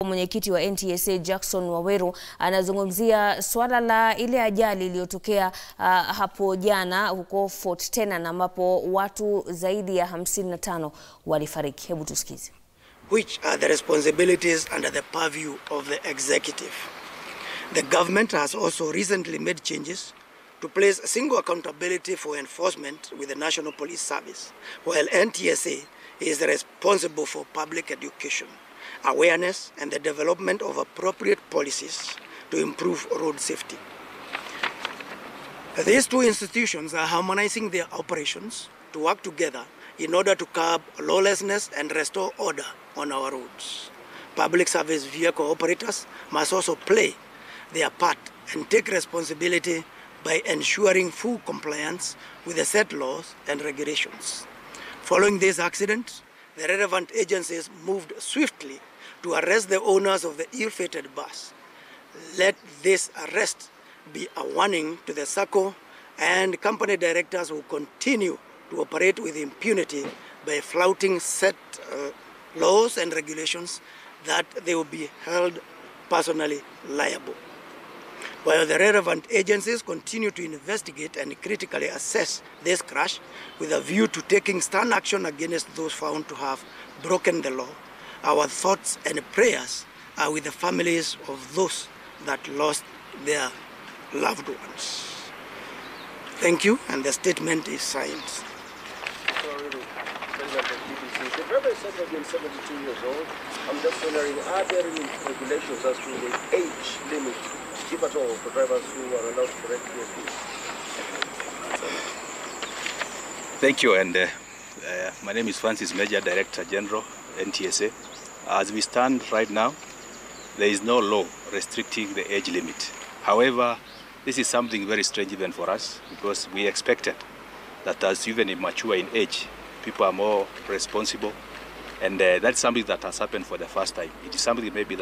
Mwenyekiti wa NTSA Jackson Waweru anazungumzia swala la ile ajali iliyotokea hapo jana huko Fort Tenan ambapo watu zaidi ya 55 walifariki. Hebu tusikize. Which are the responsibilities under the purview of the executive. The government has also recently made changes to place a single accountability for enforcement with the National Police Service, while NTSA is responsible for public education, awareness, and the development of appropriate policies to improve road safety. These two institutions are harmonizing their operations to work together in order to curb lawlessness and restore order on our roads. Public service vehicle operators must also play their part and take responsibility by ensuring full compliance with the set laws and regulations. Following this accident, the relevant agencies moved swiftly to arrest the owners of the ill-fated bus. Let this arrest be a warning to the SACCO and company directors who continue to operate with impunity by flouting set laws and regulations, that they will be held personally liable. While the relevant agencies continue to investigate and critically assess this crash with a view to taking stern action against those found to have broken the law, our thoughts and prayers are with the families of those that lost their loved ones. Thank you, and the statement is signed. The driver is said to have been 72 years old. I'm just wondering, are there any regulations as to the age limit, if at all, for drivers who are allowed to correct vehicles? Thank you, and my name is Francis Major, Director General, NTSA. As we stand right now, there is no law restricting the age limit. However, this is something very strange even for us, because we expected that as even mature in age, people are more responsible, and that's something that has happened for the first time. It is something maybe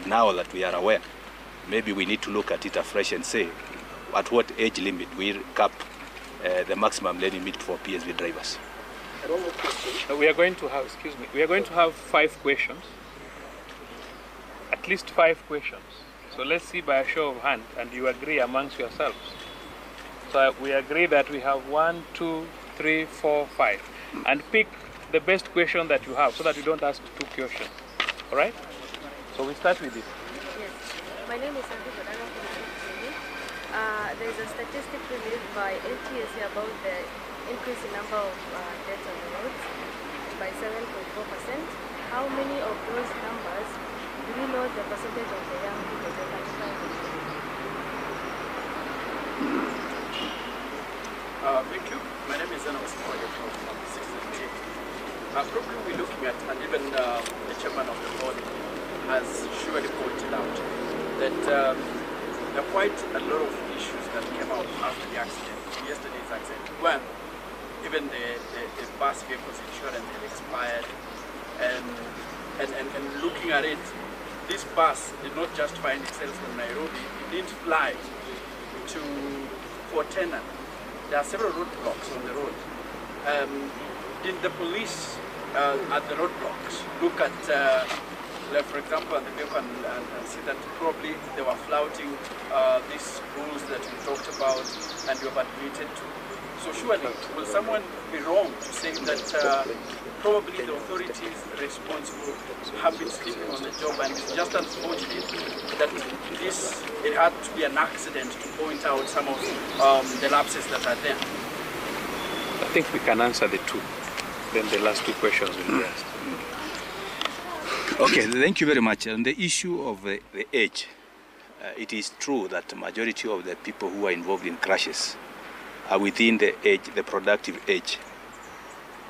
now that we are aware, maybe we need to look at it afresh and say, at what age limit we cap the maximum limit for PSV drivers. We are going to have, we are going to have 5 questions, at least 5 questions. So let's see by a show of hand, and you agree amongst yourselves. So we agree that we have 1, 2, 3, 4, 5, and pick the best question that you have so that you don't ask 2 questions. All right? So we start with it. Yes. My name is Taarifa. There is a statistic released by NTSA about the increasing number of deaths on the roads by 7.4%. How many of those numbers do we know the percentage of the young people that are driving? Thank you. My name is Anna from 678. Probably we're looking at, and even the chairman of the board has surely pointed out that there are quite a lot of issues that came out after the accident, yesterday's accident. One, even the bus vehicle's insurance had expired, and looking at it, this bus did not just find itself from Nairobi, it didn't fly to Fort Tenan. There are several roadblocks on the road. Did the police at the roadblocks look at, like for example, the vehicle and see that probably they were flouting these rules that we talked about and you have admitted to? So surely, will someone be wrong to say that probably the authorities responsible have been sleeping on the job, and it's just unfortunate that it had to be an accident to point out some of the lapses that are there? I think we can answer the 2. Then the last 2 questions will be asked. Okay, thank you very much. On the issue of the age, it is true that the majority of the people who are involved in crashes are within the age, the productive age.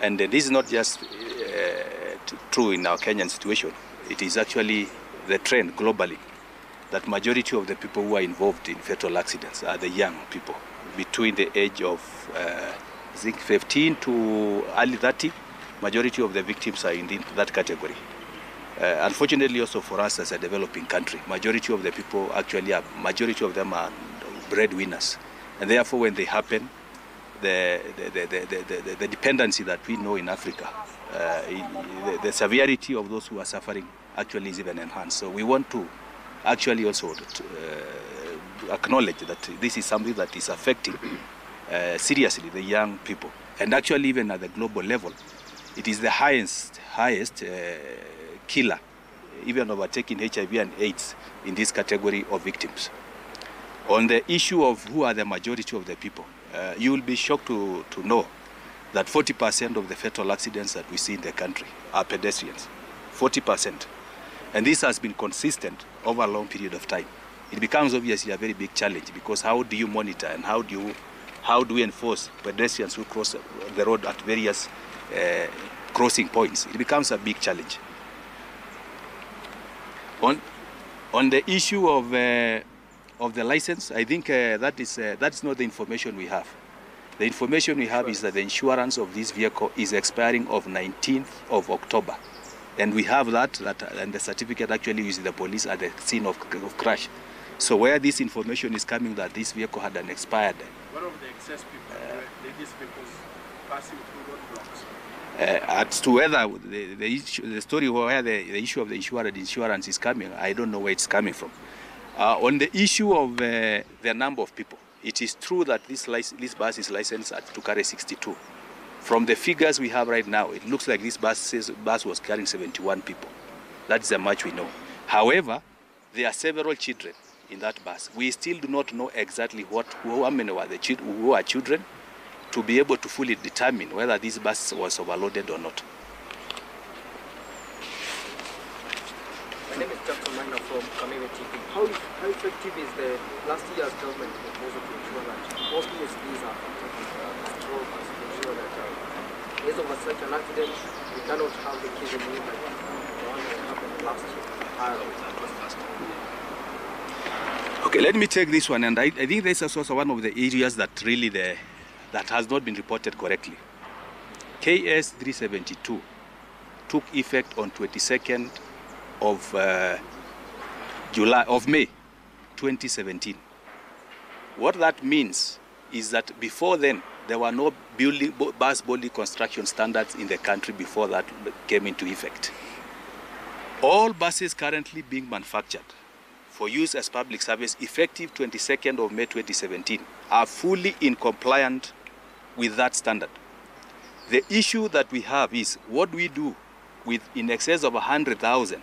And this is not just true in our Kenyan situation. It is actually the trend globally that majority of the people who are involved in fatal accidents are the young people between the age of I think 15 to early 30. Majority of the victims are in that category. Unfortunately, also for us as a developing country, majority of the people majority of them are breadwinners, and therefore when they happen, the dependency that we know in Africa, the severity of those who are suffering actually is even enhanced. So we want to actually also acknowledge that this is something that is affecting seriously the young people. And actually even at the global level, it is the highest killer, even overtaking HIV and AIDS in this category of victims. On the issue of who are the majority of the people, you will be shocked to know that 40% of the fatal accidents that we see in the country are pedestrians. 40%. And this has been consistent over a long period of time. It becomes obviously a very big challenge, because how do you monitor and how do we enforce pedestrians who cross the road at various crossing points? It becomes a big challenge. On the issue of the license, I think that is not the information we have. The information we have is that the insurance of this vehicle is expiring of 19th of October. And we have that and the certificate actually is the police at the scene of crash. So where this information is coming that this vehicle had an expired. What of the excess people? These vehicles passing through roadblocks? As to whether the story where the issue of the insurance is coming, I don't know where it's coming from. On the issue of the number of people, it is true that this bus is licensed to carry 62. From the figures we have right now, it looks like this bus was carrying 71 people. That is how much we know. However, there are several children in that bus. We still do not know exactly how many were who are children, to be able to fully determine whether this bus was overloaded or not. My name is Dr. Minor from Community. How effective is the last year's government proposal to ensure that all PSPs are controlled to ensure that in case of such an accident, we cannot have the kids in the like the one that happened last year? Okay, let me take this one, and I think this is also one of the areas that really that has not been reported correctly. KS 372 took effect on 22nd of May 2017. What that means is that before then there were no bus body construction standards in the country before that came into effect. All buses currently being manufactured for use as public service effective 22nd of May 2017 are fully in compliance with that standard. The issue that we have is what we do with in excess of 100,000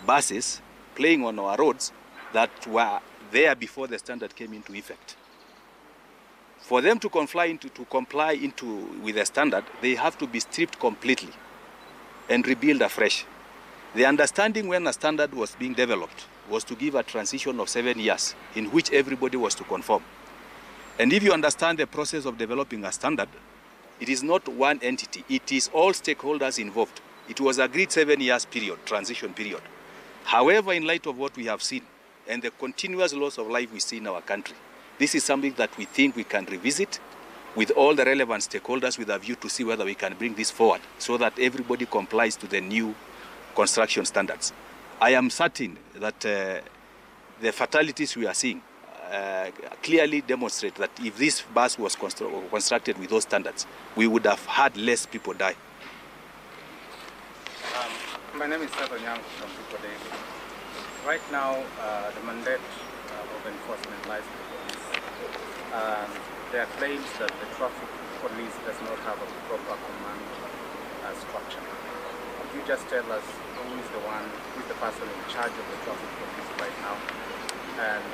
buses playing on our roads that were there before the standard came into effect. For them to comply with the standard, they have to be stripped completely and rebuild afresh. The understanding when a standard was being developed was to give a transition of 7 years in which everybody was to conform. And if you understand the process of developing a standard, it is not one entity, it is all stakeholders involved. It was agreed 7 years period, transition period. However, in light of what we have seen and the continuous loss of life we see in our country, this is something that we think we can revisit with all the relevant stakeholders with a view to see whether we can bring this forward so that everybody complies to the new construction standards. I am certain that the fatalities we are seeing clearly demonstrate that if this bus was constructed with those standards, we would have had less people die. My name is Sato Nyang from People Daily. Right now, the mandate of enforcement lies with the police. There are claims that the traffic police does not have a proper command structure. Could you just tell us who is the person in charge of the traffic police right now, and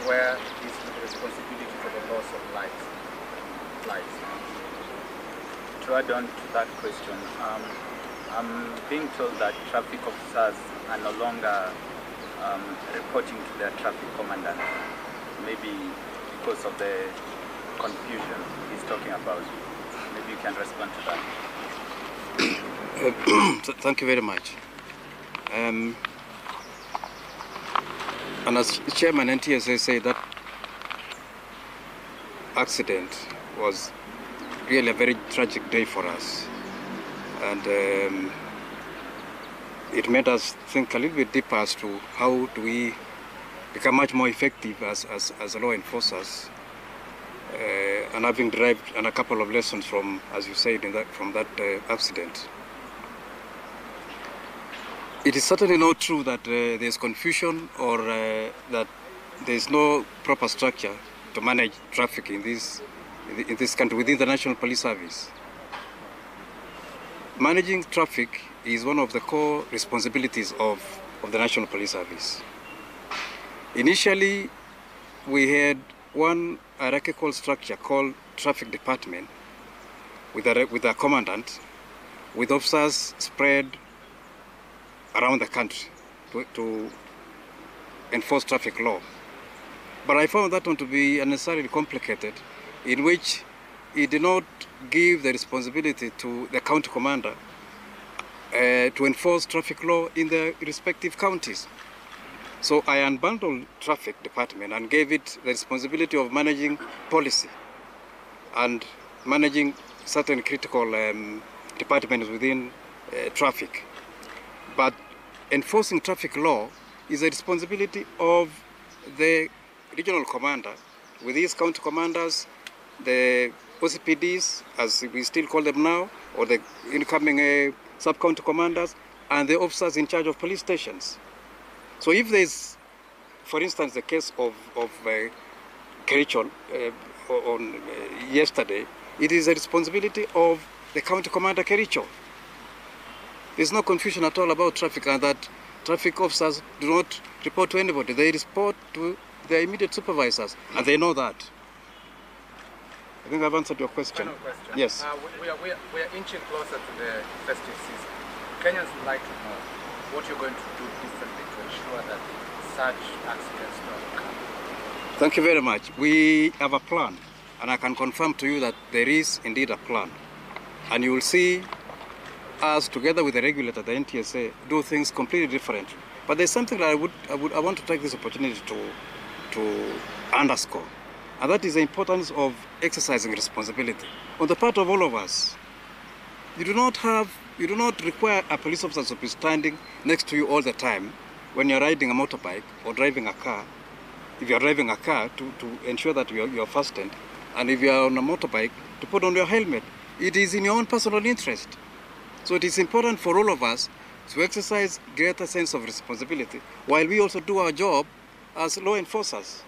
where is the responsibility for the loss of lives lies? To add on to that question, I'm being told that traffic officers are no longer reporting to their traffic commandant, maybe because of the confusion he's talking about. Maybe you can respond to that. Thank you very much. And as Chairman NTSA said, that accident was really a very tragic day for us. And it made us think a little bit deeper as to how do we become much more effective as law enforcers, and having derived a couple of lessons from, as you said, from that accident. It is certainly not true that there's confusion or that there's no proper structure to manage traffic in this country within the National Police Service. Managing traffic is one of the core responsibilities of the National Police Service. Initially, we had one hierarchical structure called Traffic Department with a commandant, with officers spread around the country to enforce traffic law. But I found that one to be unnecessarily complicated, in which it did not give the responsibility to the county commander to enforce traffic law in the respective counties. So I unbundled Traffic Department and gave it the responsibility of managing policy and managing certain critical departments within traffic. But enforcing traffic law is a responsibility of the regional commander, with his county commanders, the OCPDs, as we still call them now, or the incoming sub-county commanders, and the officers in charge of police stations. So if there's, for instance, the case of Kericho on yesterday, it is a responsibility of the county commander Kericho. There's no confusion at all about traffic, and that traffic officers do not report to anybody. They report to their immediate supervisors, and they know that. I think I've answered your question. Final question. Yes. We are inching closer to the festive season. Kenyans would like to know what you're going to do differently to ensure that such accidents don't occur. Thank you very much. We have a plan, and I can confirm to you that there is indeed a plan. And you will see us, together with the regulator, the NTSA, do things completely different. But there's something that I want to take this opportunity to underscore, and that is the importance of exercising responsibility on the part of all of us. You do not require a police officer to be standing next to you all the time when you're riding a motorbike or driving a car. If you're driving a car, to ensure that you're fastened, and if you're on a motorbike, to put on your helmet. It is in your own personal interest. So it is important for all of us to exercise greater sense of responsibility while we also do our job as law enforcers.